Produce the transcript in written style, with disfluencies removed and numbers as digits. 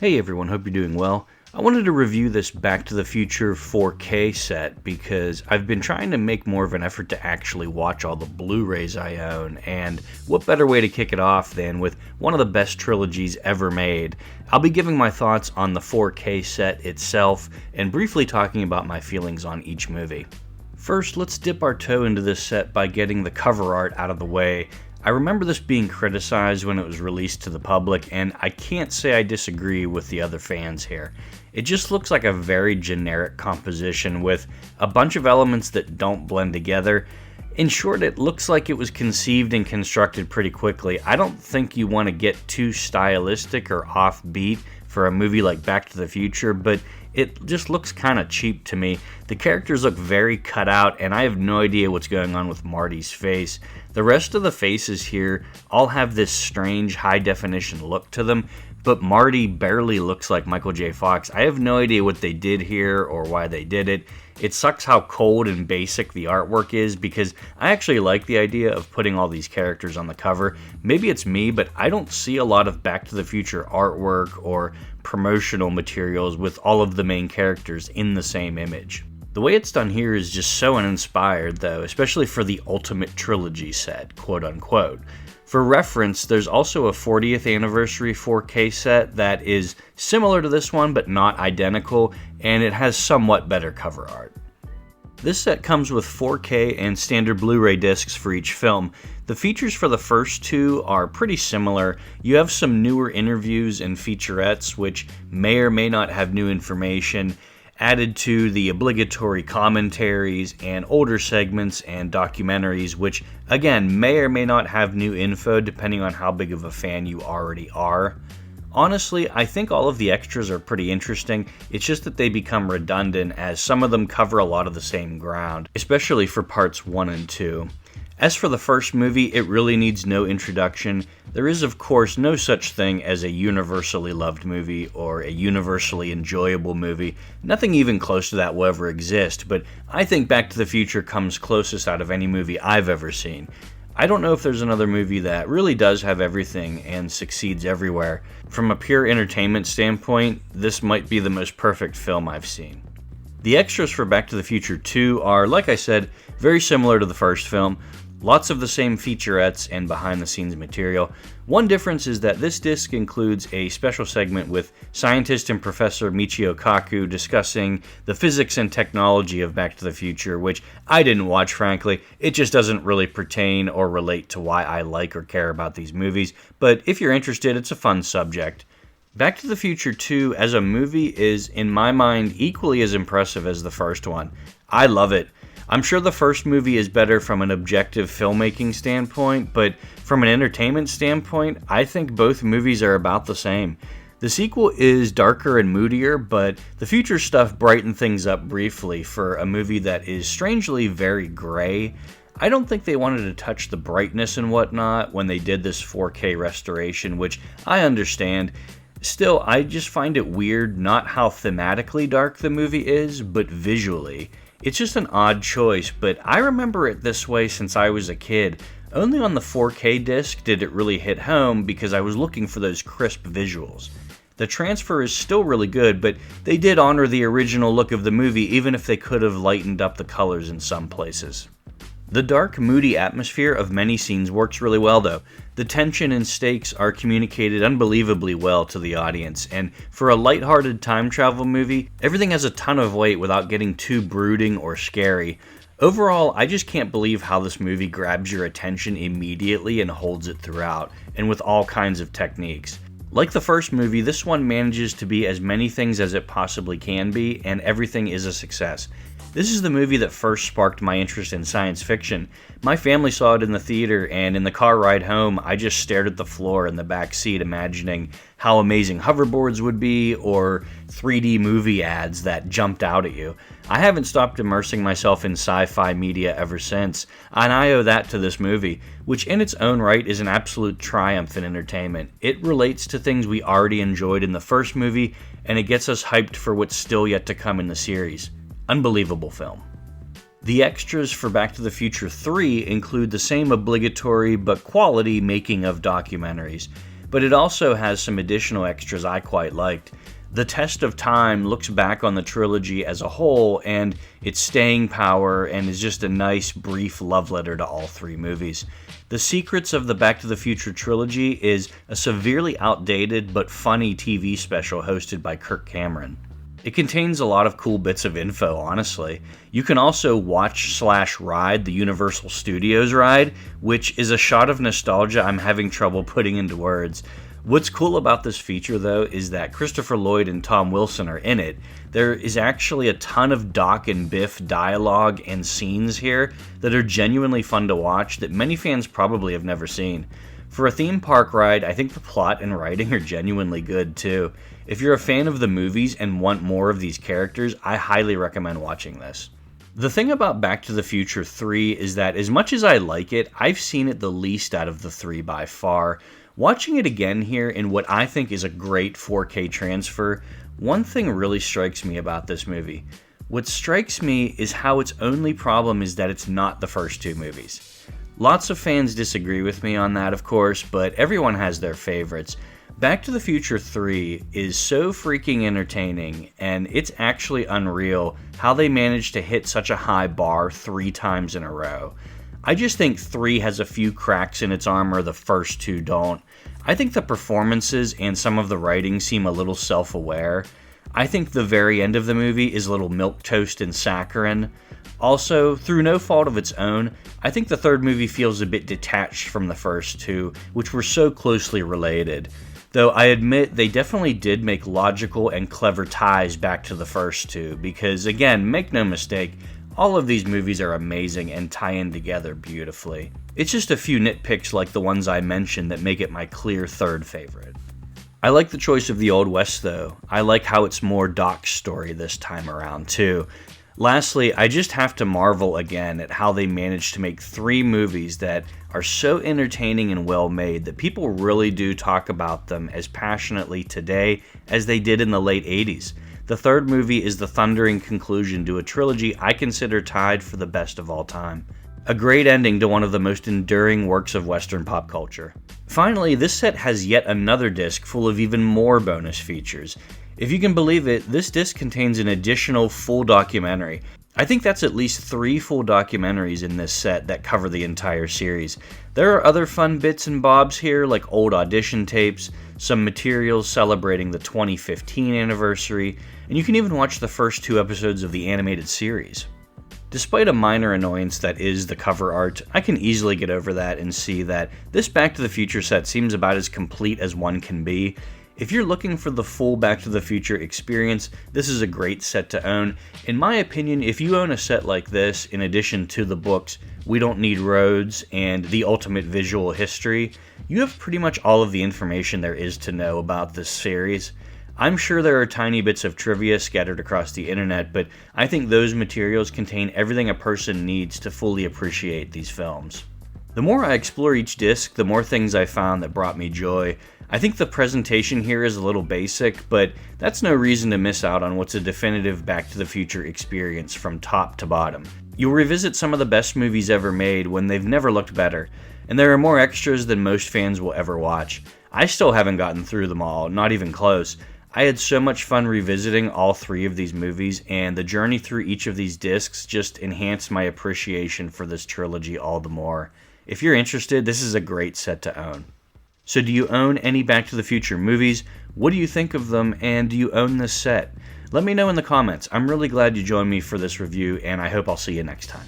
Hey everyone, hope you're doing well. I wanted to review this Back to the Future 4K set because I've been trying to make more of an effort to actually watch all the Blu-rays I own, and what better way to kick it off than with one of the best trilogies ever made. I'll be giving my thoughts on the 4K set itself and briefly talking about my feelings on each movie. First, let's dip our toe into this set by getting the cover art out of the way. I remember this being criticized when it was released to the public, and I can't say I disagree with the other fans here. It just looks like a very generic composition with a bunch of elements that don't blend together. In short, it looks like it was conceived and constructed pretty quickly. I don't think you want to get too stylistic or offbeat for a movie like Back to the Future, but it just looks kind of cheap to me. The characters look very cut out, and I have no idea what's going on with Marty's face. The rest of the faces here all have this strange high-definition look to them, but Marty barely looks like Michael J. Fox. I have no idea what they did here or why they did it. It sucks how cold and basic the artwork is because I actually like the idea of putting all these characters on the cover. Maybe it's me, but I don't see a lot of Back to the Future artwork or promotional materials with all of the main characters in the same image. The way it's done here is just so uninspired though, especially for the Ultimate Trilogy set, quote unquote. For reference, there's also a 40th anniversary 4K set that is similar to this one but not identical, and it has somewhat better cover art. This set comes with 4K and standard Blu-ray discs for each film. The features for the first two are pretty similar. You have some newer interviews and featurettes which may or may not have new information added to the obligatory commentaries and older segments and documentaries, which again may or may not have new info depending on how big of a fan you already are. Honestly, I think all of the extras are pretty interesting. It's just that they become redundant as some of them cover a lot of the same ground, especially for parts 1 and 2. As for the first movie, it really needs no introduction. There is, of course, no such thing as a universally loved movie or a universally enjoyable movie. Nothing even close to that will ever exist, but I think Back to the Future comes closest out of any movie I've ever seen. I don't know if there's another movie that really does have everything and succeeds everywhere. From a pure entertainment standpoint, this might be the most perfect film I've seen. The extras for Back to the Future 2 are, like I said, very similar to the first film. Lots of the same featurettes and behind-the-scenes material. One difference is that this disc includes a special segment with scientist and Professor Michio Kaku discussing the physics and technology of Back to the Future, which I didn't watch, frankly. It just doesn't really pertain or relate to why I like or care about these movies, but if you're interested, it's a fun subject. Back to the Future 2 as a movie is, in my mind, equally as impressive as the first one. I love it. I'm sure the first movie is better from an objective filmmaking standpoint, but from an entertainment standpoint, I think both movies are about the same. The sequel is darker and moodier, but the future stuff brightened things up briefly for a movie that is strangely very gray. I don't think they wanted to touch the brightness and whatnot when they did this 4K restoration, which I understand. Still, I just find it weird not how thematically dark the movie is, but visually. It's just an odd choice, but I remember it this way since I was a kid. Only on the 4K disc did it really hit home because I was looking for those crisp visuals. The transfer is still really good, but they did honor the original look of the movie even if they could have lightened up the colors in some places. The dark, moody atmosphere of many scenes works really well though. The tension and stakes are communicated unbelievably well to the audience, and for a lighthearted time travel movie, everything has a ton of weight without getting too brooding or scary. Overall, I just can't believe how this movie grabs your attention immediately and holds it throughout, and with all kinds of techniques. Like the first movie, this one manages to be as many things as it possibly can be, and everything is a success. This is the movie that first sparked my interest in science fiction. My family saw it in the theater, and in the car ride home, I just stared at the floor in the back seat imagining how amazing hoverboards would be, or 3D movie ads that jumped out at you. I haven't stopped immersing myself in sci-fi media ever since, and I owe that to this movie, which in its own right is an absolute triumph in entertainment. It relates to things we already enjoyed in the first movie, and it gets us hyped for what's still yet to come in the series. Unbelievable film. The extras for Back to the Future 3 include the same obligatory but quality making of documentaries. but it also has some additional extras I quite liked. The Test of Time looks back on the trilogy as a whole and its staying power, and is just a nice, brief love letter to all three movies. The Secrets of the Back to the Future trilogy is a severely outdated but funny TV special hosted by Kirk Cameron. It contains a lot of cool bits of info, honestly. You can also watch/ride the Universal Studios ride, which is a shot of nostalgia I'm having trouble putting into words. What's cool about this feature, though, is that Christopher Lloyd and Tom Wilson are in it. There is actually a ton of Doc and Biff dialogue and scenes here that are genuinely fun to watch that many fans probably have never seen. For a theme park ride, I think the plot and writing are genuinely good, too. If you're a fan of the movies and want more of these characters, I highly recommend watching this. The thing about Back to the Future 3 is that as much as I like it, I've seen it the least out of the three by far. Watching it again here in what I think is a great 4K transfer, one thing really strikes me about this movie. What strikes me is how its only problem is that it's not the first two movies. Lots of fans disagree with me on that, of course, but everyone has their favorites. Back to the Future 3 is so freaking entertaining, and it's actually unreal how they managed to hit such a high bar 3 times in a row. I just think 3 has a few cracks in its armor the first two don't. I think the performances and some of the writing seem a little self-aware. I think the very end of the movie is a little milquetoast and saccharine. Also, through no fault of its own, I think the third movie feels a bit detached from the first two, which were so closely related. Though I admit they definitely did make logical and clever ties back to the first two, because again, make no mistake, all of these movies are amazing and tie in together beautifully. It's just a few nitpicks like the ones I mentioned that make it my clear third favorite. I like the choice of the Old West though. I like how it's more Doc's story this time around too. Lastly, I just have to marvel again at how they managed to make 3 movies that are so entertaining and well made that people really do talk about them as passionately today as they did in the late 80s. The third movie is the thundering conclusion to a trilogy I consider tied for the best of all time. A great ending to one of the most enduring works of Western pop culture. Finally, this set has yet another disc full of even more bonus features. If you can believe it, this disc contains an additional full documentary. I think that's at least 3 full documentaries in this set that cover the entire series. There are other fun bits and bobs here, like old audition tapes, some materials celebrating the 2015 anniversary, and you can even watch the first 2 episodes of the animated series. Despite a minor annoyance that is the cover art, I can easily get over that and see that this Back to the Future set seems about as complete as one can be. If you're looking for the full Back to the Future experience, this is a great set to own. In my opinion, if you own a set like this, in addition to the books We Don't Need Roads and The Ultimate Visual History, you have pretty much all of the information there is to know about this series. I'm sure there are tiny bits of trivia scattered across the internet, but I think those materials contain everything a person needs to fully appreciate these films. The more I explore each disc, the more things I found that brought me joy. I think the presentation here is a little basic, but that's no reason to miss out on what's a definitive Back to the Future experience from top to bottom. You'll revisit some of the best movies ever made when they've never looked better, and there are more extras than most fans will ever watch. I still haven't gotten through them all, not even close. I had so much fun revisiting all 3 of these movies, and the journey through each of these discs just enhanced my appreciation for this trilogy all the more. If you're interested, this is a great set to own. So do you own any Back to the Future movies? What do you think of them, and do you own this set? Let me know in the comments. I'm really glad you joined me for this review, and I hope I'll see you next time.